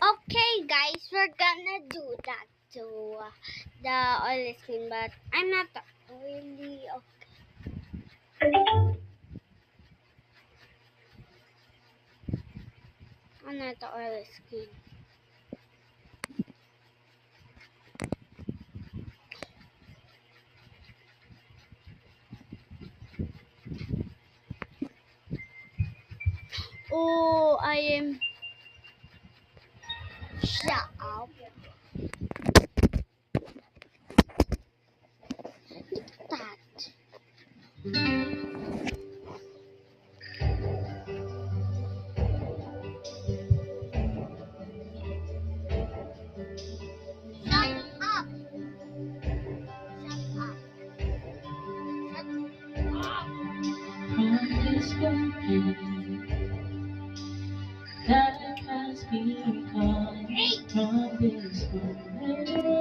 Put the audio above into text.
Okay, guys, we're gonna do that to the oil skin, but I'm not really okay. I'm not the oil skin. Oh, I am. Shut up. That. Shut up. Shut up. Shut up. Promise broken, that has become from this moment.